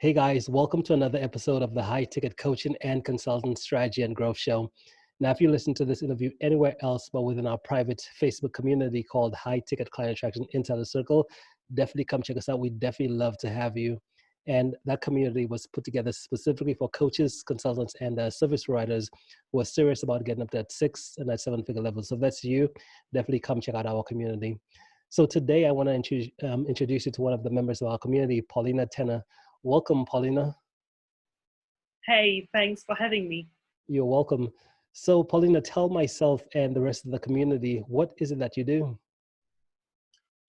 Hey guys, welcome to another episode of the High Ticket Coaching and Consultant Strategy and Growth Show. Now, if you listen to this interview anywhere else but within our private Facebook community called High Ticket Client Attraction Insider Circle, definitely come check us out. We'd definitely love to have you. And that community was put together specifically for coaches, consultants, and service providers who are serious about getting up to that 6 and that 7-figure level. So if that's you, definitely come check out our community. So today I want to introduce you to one of the members of our community, Paulina. Welcome, Paulina. Hey, thanks for having me. You're welcome. So, Paulina, tell myself and the rest of the community, what is it that you do?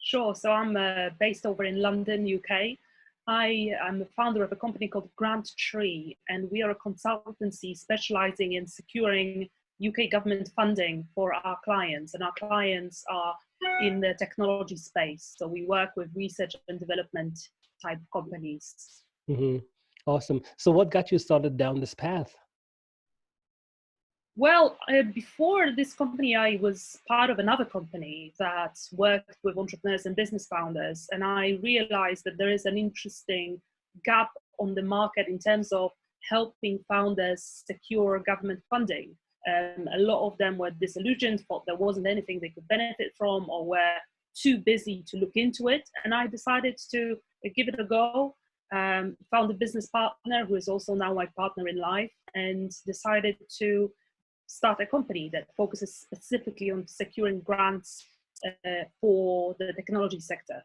Sure. So I'm based over in London, UK. I am the founder of a company called GrantTree, and we are a consultancy specializing in securing UK government funding for our clients. And our clients are in the technology space. So we work with research and development type companies. Mm-hmm. Awesome. So what got you started down this path? Well, before this company, I was part of another company that worked with entrepreneurs and business founders. And I realized that there is an interesting gap on the market in terms of helping founders secure government funding. A lot of them were disillusioned, thought there wasn't anything they could benefit from, or were too busy to look into it. And I decided to give it a go. Found a business partner who is also now my partner in life, and decided to start a company that focuses specifically on securing grants for the technology sector.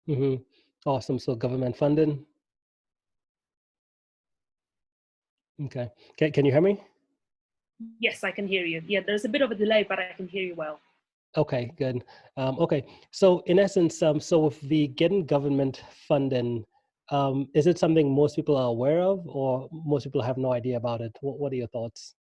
Mm-hmm. Awesome. So government funding. Okay. Can you hear me? Yes, I can hear you. Yeah, there's a bit of a delay, but I can hear you well. Okay, good. Okay. So in essence, so with the getting government funding, is it something most people are aware of, or most people have no idea about it? What are your thoughts?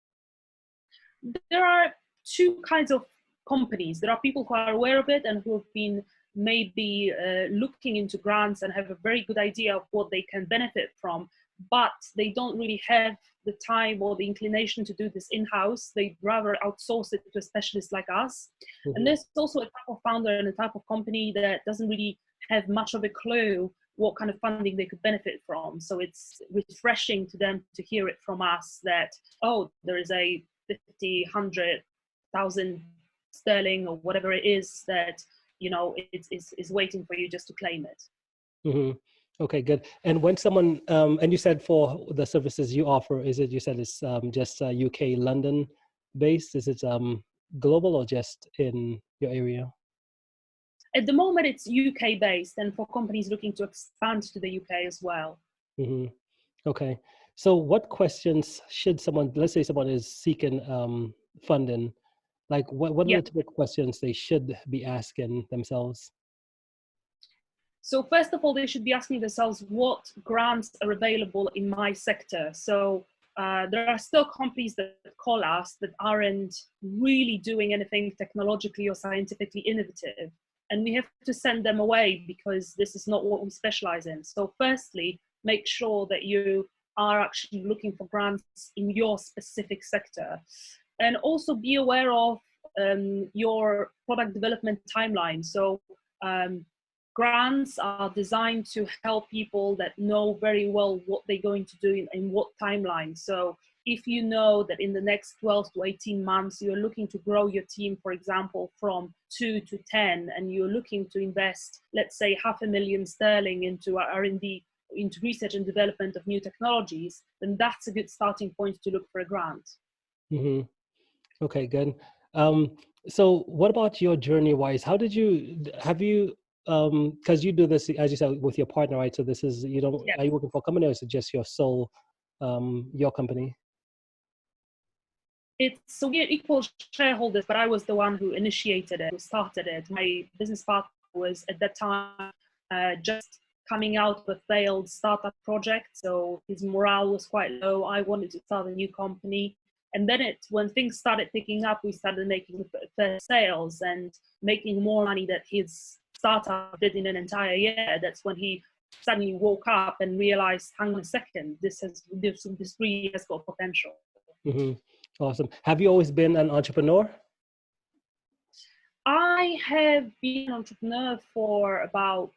There are two kinds of companies. There are people who are aware of it and who have been maybe looking into grants and have a very good idea of what they can benefit from, but they don't really have the time or the inclination to do this in-house. They'd rather outsource it to a specialist like us. Mm-hmm. And there's also a type of founder and a type of company that doesn't really have much of a clue what kind of funding they could benefit from. So it's refreshing to them to hear it from us that, oh, there is a 50, 100,000 sterling or whatever it is that, you know, is waiting for you just to claim it. Mm-hmm. Okay, good. And when someone, and you said for the services you offer, you said it's just UK, London based? Is it global or just in your area? At the moment, it's UK based, and for companies looking to expand to the UK as well. Mm-hmm. Okay. So what questions should someone, let's say someone is seeking funding, like what are Yeah. the typical questions they should be asking themselves? So first of all, they should be asking themselves what grants are available in my sector. So there are still companies that call us that aren't really doing anything technologically or scientifically innovative. And we have to send them away because this is not what we specialize in. So firstly, make sure that you are actually looking for grants in your specific sector. And also be aware of your product development timeline. So grants are designed to help people that know very well what they're going to do in what timeline. So if you know that in the next 12 to 18 months, you're looking to grow your team, for example, from 2 to 10, and you're looking to invest, let's say, £500,000 into R&D, into research and development of new technologies, then that's a good starting point to look for a grant. Mm-hmm. Okay, good. So what about your journey wise? How did have you, because you do this, as you said, with your partner, right? So this is, Yeah. are you working for a company or is it just your sole, your company? So we're equal shareholders, but I was the one who initiated it, who started it. My business partner was at that time just coming out of a failed startup project, so his morale was quite low. I wanted to start a new company. And then when things started picking up, we started making first sales and making more money that his startup did in an entire year. That's when he suddenly woke up and realized, hang on a second, this really has got potential. Mm-hmm. Awesome. Have you always been an entrepreneur? I have been an entrepreneur for about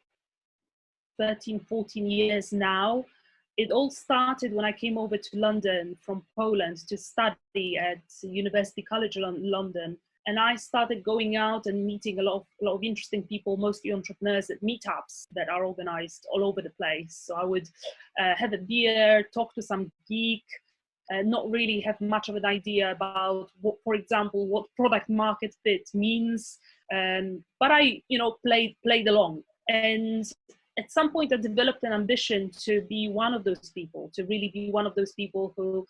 13, 14 years now. it all started when I came over to London from Poland to study at University College London. And I started going out and meeting a lot of interesting people, mostly entrepreneurs, at meetups that are organized all over the place. So I would have a beer, talk to some geek, not really have much of an idea about what, for example, what product market fit means. But I, played along. And at some point I developed an ambition to be one of those people, to really be one of those people who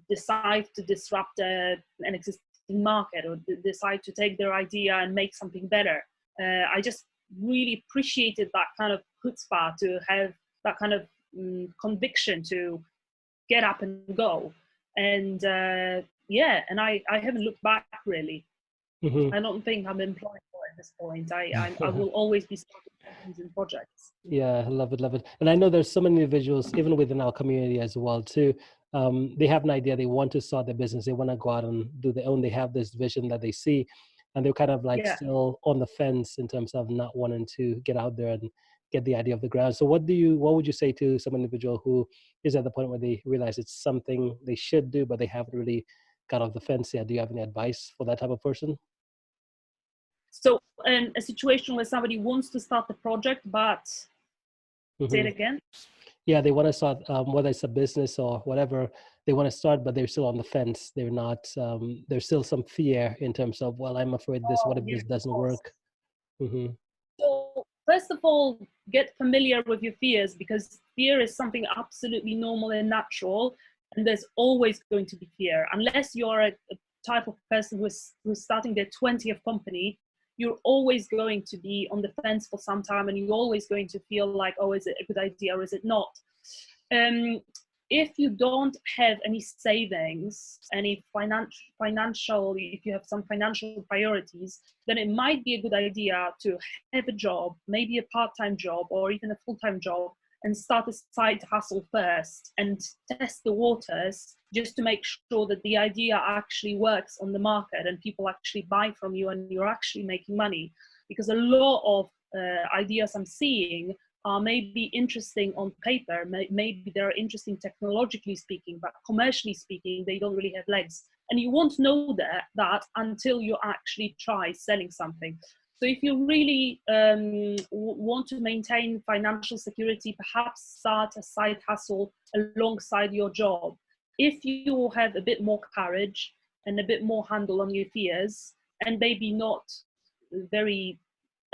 decide to disrupt an existing market, or decide to take their idea and make something better. I just really appreciated that kind of chutzpah, to have that kind of conviction to get up and go. And and I haven't looked back, really. Mm-hmm. I don't think I'm employed at this point. I will always be starting companies and projects. Yeah, love it, love it. And I know there's so many individuals, even within our community as well, too. They have an idea, they want to start their business, they want to go out and do their own, they have this vision that they see, and they're kind of like still on the fence in terms of not wanting to get out there and get the idea off the ground. So what would you say to some individual who is at the point where they realize it's something they should do, but they haven't really got off the fence yet? Do you have any advice for that type of person? So in a situation where somebody wants to start the project, but say it again? Yeah, they want to start, whether it's a business or whatever, they want to start, but they're still on the fence. They're not, there's still some fear in terms of, well, I'm afraid this, what if this doesn't work? So first of all, get familiar with your fears, because fear is something absolutely normal and natural. And there's always going to be fear. Unless you're a type of person who's starting their 20th company, you're always going to be on the fence for some time, and you're always going to feel like, oh, is it a good idea or is it not? If you don't have any savings, any financial, if you have some financial priorities, then it might be a good idea to have a job, maybe a part-time job or even a full-time job, and start a side hustle first and test the waters, just to make sure that the idea actually works on the market and people actually buy from you and you're actually making money. Because a lot of ideas I'm seeing are maybe interesting on paper, maybe they're interesting technologically speaking, but commercially speaking, they don't really have legs. And you won't know that until you actually try selling something. So if you really want to maintain financial security, perhaps start a side hustle alongside your job. If you have a bit more courage and a bit more handle on your fears, and maybe not very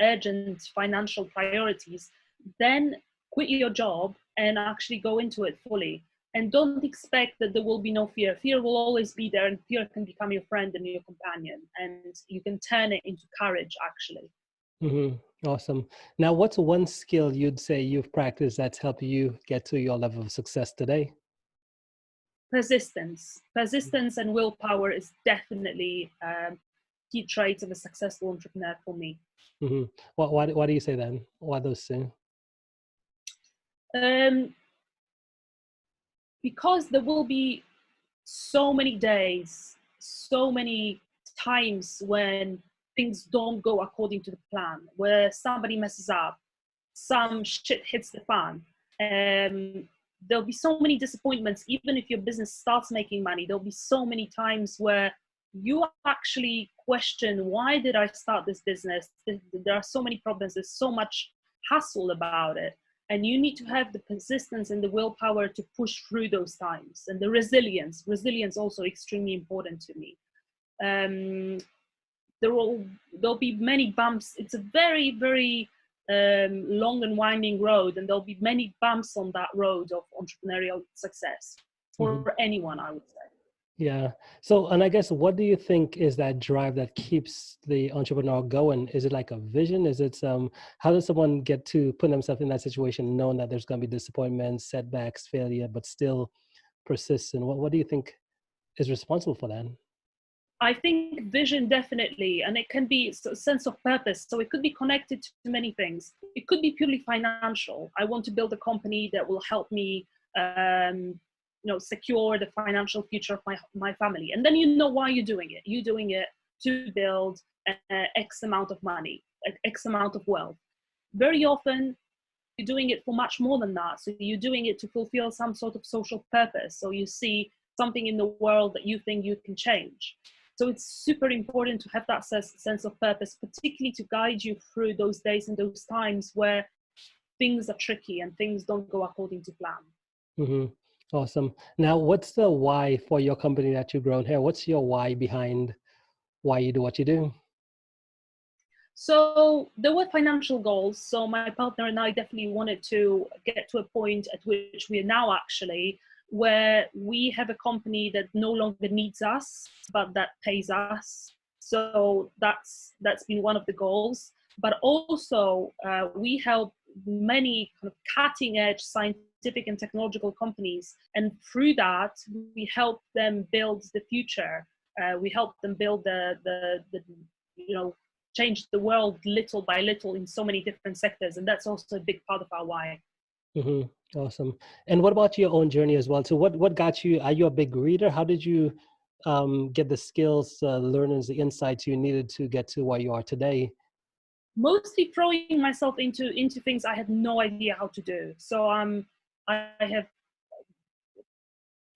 urgent financial priorities, then quit your job and actually go into it fully. And don't expect that there will be no fear. Fear will always be there, and fear can become your friend and your companion, and you can turn it into courage, actually. Awesome. Now, what's one skill you'd say you've practiced that's helped you get to your level of success today? Persistence. Persistence and willpower is definitely key traits of a successful entrepreneur for me. Why do you say that? Why those two? Because there will be so many days, so many times when things don't go according to the plan, where somebody messes up, some shit hits the fan. There'll be so many disappointments. Even if your business starts making money, there'll be so many times where you actually question, why did I start this business? There are so many problems. There's so much hassle about it. And you need to have the persistence and the willpower to push through those times. And the resilience also extremely important to me. There'll be many bumps. It's a very, very long and winding road, and there'll be many bumps on that road of entrepreneurial success for anyone, I would say. Yeah. So, and I guess, what do you think is that drive that keeps the entrepreneur going? Is it like a vision? Is it how does someone get to put themselves in that situation, knowing that there's going to be disappointments, setbacks, failure, but still persist? And what do you think is responsible for that? I think vision, definitely, and it can be a sense of purpose. So it could be connected to many things. It could be purely financial. I want to build a company that will help me secure the financial future of my family. And then you know why you're doing it. You're doing it to build X amount of money, X amount of wealth. Very often, doing it for much more than that. So you're doing it to fulfill some sort of social purpose. So you see something in the world that you think you can change. So it's super important to have that sense of purpose, particularly to guide you through those days and those times where things are tricky and things don't go according to plan. Mm-hmm. Awesome. Now, what's the why for your company that you've grown here? What's your why behind why you do what you do? So there were financial goals. So my partner and I definitely wanted to get to a point at which we are now actually, where we have a company that no longer needs us, but that pays us. So that's been one of the goals. But also we help many kind of cutting edge scientific and technological companies. And through that, we help them build the future. We help them build the change the world little by little in so many different sectors. And that's also a big part of our why. Mm-hmm. Awesome. And what about your own journey as well? So what got you, are you a big reader? How did you get the skills, learnings, the insights you needed to get to where you are today? Mostly throwing myself into things I had no idea how to do. So I have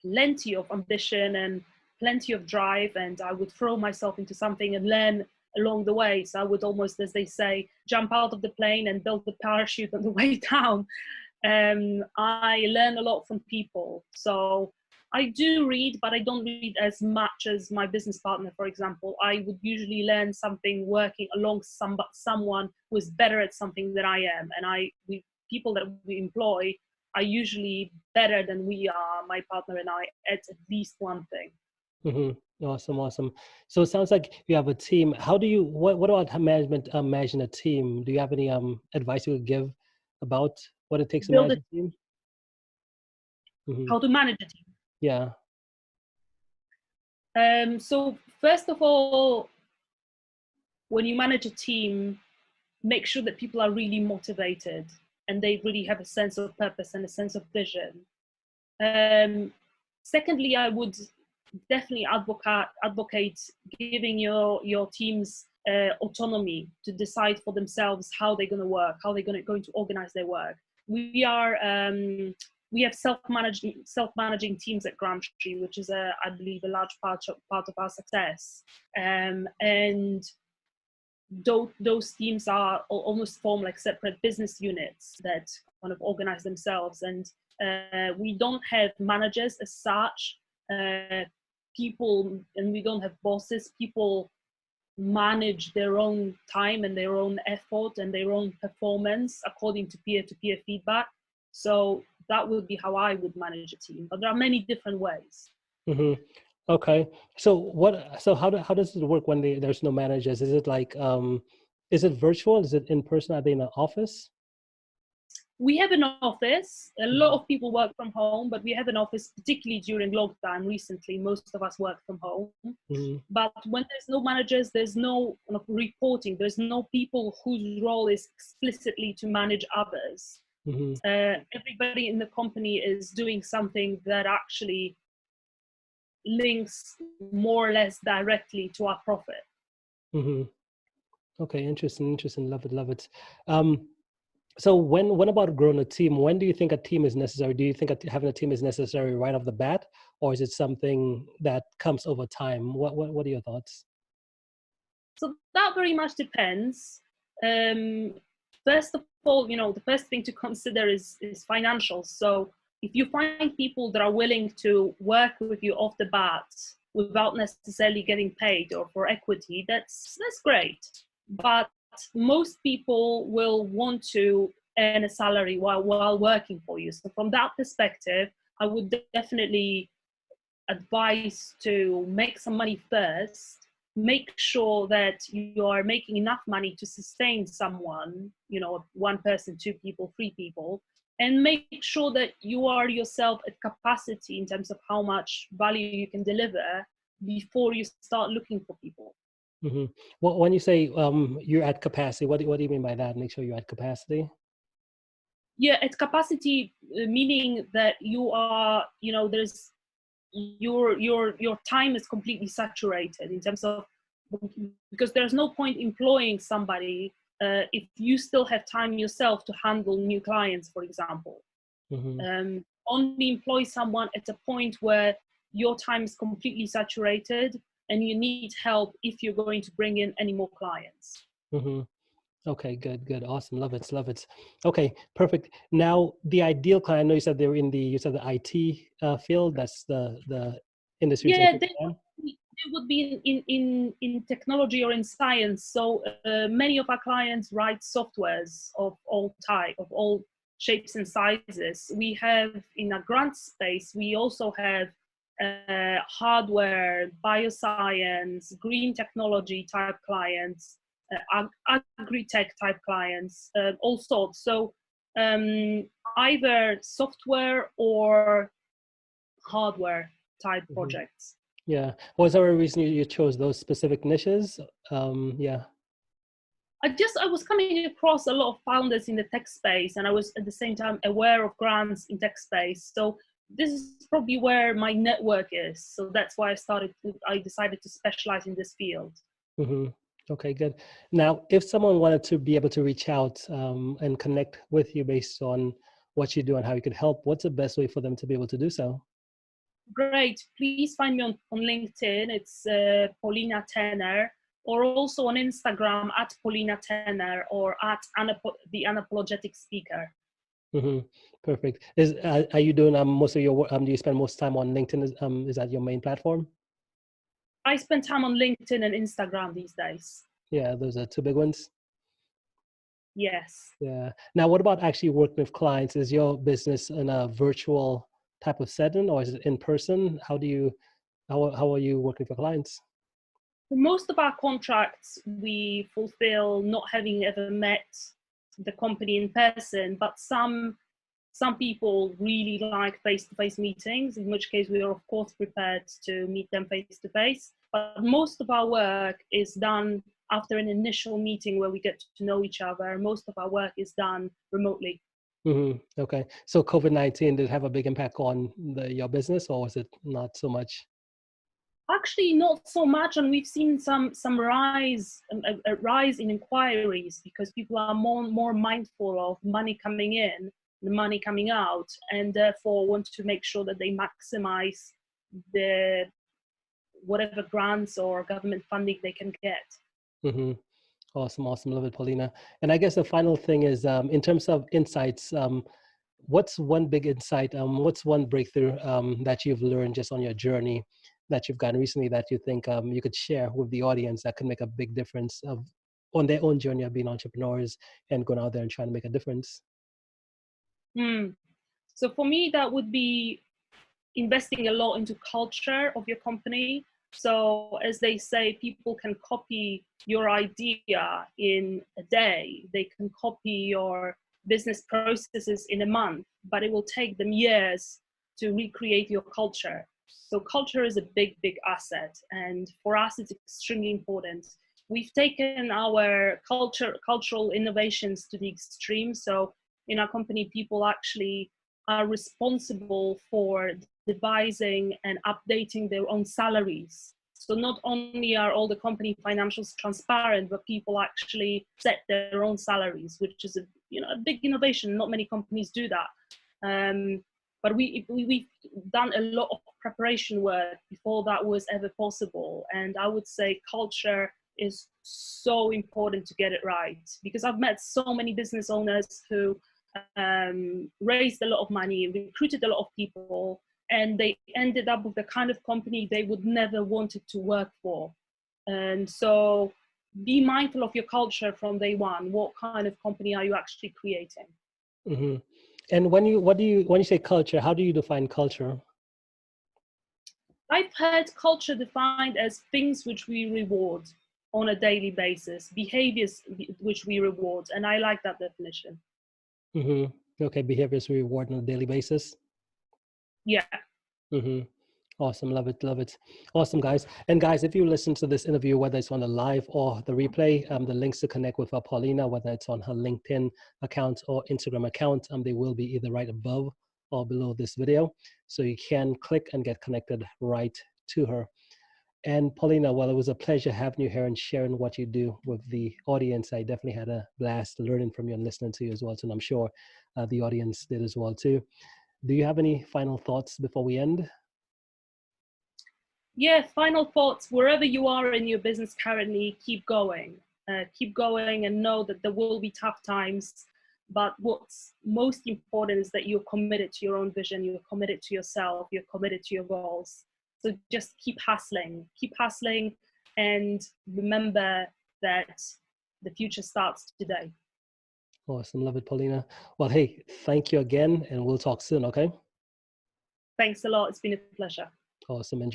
plenty of ambition and plenty of drive, and I would throw myself into something and learn along the way. So I would almost, as they say, jump out of the plane and build the parachute on the way down. I learn a lot from people. So I do read, but I don't read as much as my business partner, for example. I would usually learn something working along someone who is better at something than I am. And people that we employ are usually better than we are, my partner and I, at least one thing. Mm-hmm. Awesome. So it sounds like you have a team. How do you, what about management, managing a team? Do you have any advice you would give about what it takes to Build manage it, a team? Mm-hmm. how to manage a team. Yeah. So first of all, when you manage a team, make sure that people are really motivated and they really have a sense of purpose and a sense of vision. Secondly, I would definitely advocate giving your teams autonomy to decide for themselves how they're going to work, how they're going to organize their work. We have self-managing teams at GrantTree, which is I believe a large part of our success. And those teams are almost form like separate business units that kind of organize themselves, and we don't have managers as such. People, and we don't have bosses. People manage their own time and their own effort and their own performance according to peer-to-peer feedback. So that would be how I would manage a team, but there are many different ways. Mm-hmm. Okay. So how does it work when there's no managers? Is it like, is it virtual? Is it in person? Are they in an office? We have an office. A lot Mm-hmm. of people work from home, but we have an office, particularly during lockdown. Recently, most of us work from home. Mm-hmm. But when there's no managers, there's no reporting. There's no people whose role is explicitly to manage others. Mm-hmm. Everybody in the company is doing something that actually links more or less directly to our profit. Mm-hmm. Okay, interesting. Love it. So when about growing a team? When do you think a team is necessary? Do you think having a team is necessary right off the bat, or is it something that comes over time? What are your thoughts? So that very much depends. First of all, the first thing to consider is financials. So if you find people that are willing to work with you off the bat without necessarily getting paid or for equity, that's great. But most people will want to earn a salary while working for you. So from that perspective, I would definitely advise to make some money first. Make sure that you are making enough money to sustain someone, one person, two people, three people, and make sure that you are yourself at capacity in terms of how much value you can deliver before you start looking for people. Mm-hmm. Well, when you say you're at capacity, what do you mean by that? Make sure you're at capacity. Yeah, at capacity, meaning that you are, there's your time is completely saturated in terms of, because there's no point employing somebody if you still have time yourself to handle new clients, for example. Only employ someone at a point where your time is completely saturated and you need help if you're going to bring in any more clients. Okay, good, awesome, love it, love it. Okay, perfect. Now, the ideal client, I know you said they were in the, you said the IT field. That's the industry. Yeah, they would be in technology or in science. So many of our clients write softwares of all type, of all shapes and sizes. We have in a grant space, we also have hardware, bioscience, green technology type clients, agri-tech type clients, all sorts. So either software or hardware type projects. Yeah. Was there a reason you chose those specific niches? Yeah. I was coming across a lot of founders in the tech space, and I was at the same time aware of grants in tech space. So this is probably where my network is. So that's why I decided to specialize in this field. Okay, good. Now, if someone wanted to be able to reach out and connect with you based on what you do and how you could help, what's the best way for them to be able to do so? Great. Please find me on LinkedIn. It's Paulina Tenner, or also on Instagram at Paulina Tenner or at the Unapologetic Speaker. Perfect. Are you doing most of your work? Do you spend most time on LinkedIn? Is that your main platform? I spend time on LinkedIn and Instagram these days. Yeah, those are two big ones. Yes. Yeah. Now, what about actually working with clients? Is your business in a virtual type of setting, or is it in person? How are you working for clients? For most of our contracts, we fulfill not having ever met the company in person, but some people really like face-to-face meetings, in which case we are of course prepared to meet them face-to-face. But most of our work is done after an initial meeting where we get to know each other. Most of our work is done remotely. Okay. So COVID-19 did have a big impact on your business, or was it not so much? Actually, not so much, and we've seen some rise, a rise in inquiries because people are more mindful of money coming in, the money coming out, and therefore want to make sure that they maximize the whatever grants or government funding they can get. Awesome, love it, Paulina. And I guess the final thing is, in terms of insights, what's one big insight? What's one breakthrough that you've learned just on your journey that you've gotten recently that you think you could share with the audience that could make a big difference on their own journey of being entrepreneurs and going out there and trying to make a difference? So for me, that would be investing a lot into culture of your company. So as they say, people can copy your idea in a day. They can copy your business processes in a month, but it will take them years to recreate your culture. So culture is a big asset. And for us, it's extremely important. We've taken our cultural innovations to the extreme. So in our company, people actually are responsible for devising and updating their own salaries. So not only are all the company financials transparent, but people actually set their own salaries, which is a big innovation. Not many companies do that. But we've done a lot of preparation work before that was ever possible. And I would say culture is so important to get it right, because I've met so many business owners who raised a lot of money, recruited a lot of people, and they ended up with the kind of company they would never wanted to work for. And so be mindful of your culture from day one. What kind of company are you actually creating? And when you say culture, how do you define culture? I've heard culture defined as things which we reward on a daily basis, behaviors which we reward, and I like that definition. Okay, behaviors we reward on a daily basis. Yeah. Awesome, love it. Awesome, guys. And guys, if you listen to this interview, whether it's on the live or the replay, the links to connect with Paulina, whether it's on her LinkedIn account or Instagram account, they will be either right above or below this video. So you can click and get connected right to her. And Paulina, well, it was a pleasure having you here and sharing what you do with the audience. I definitely had a blast learning from you and listening to you as well. So I'm sure the audience did as well too. Do you have any final thoughts before we end? Yeah, final thoughts. Wherever you are in your business currently, keep going. Keep going and know that there will be tough times. But what's most important is that you're committed to your own vision, you're committed to yourself, you're committed to your goals. So just keep hustling, and remember that the future starts today. Awesome. Love it, Paulina. Well, hey, thank you again, and we'll talk soon, okay? Thanks a lot. It's been a pleasure. Awesome. Enjoy.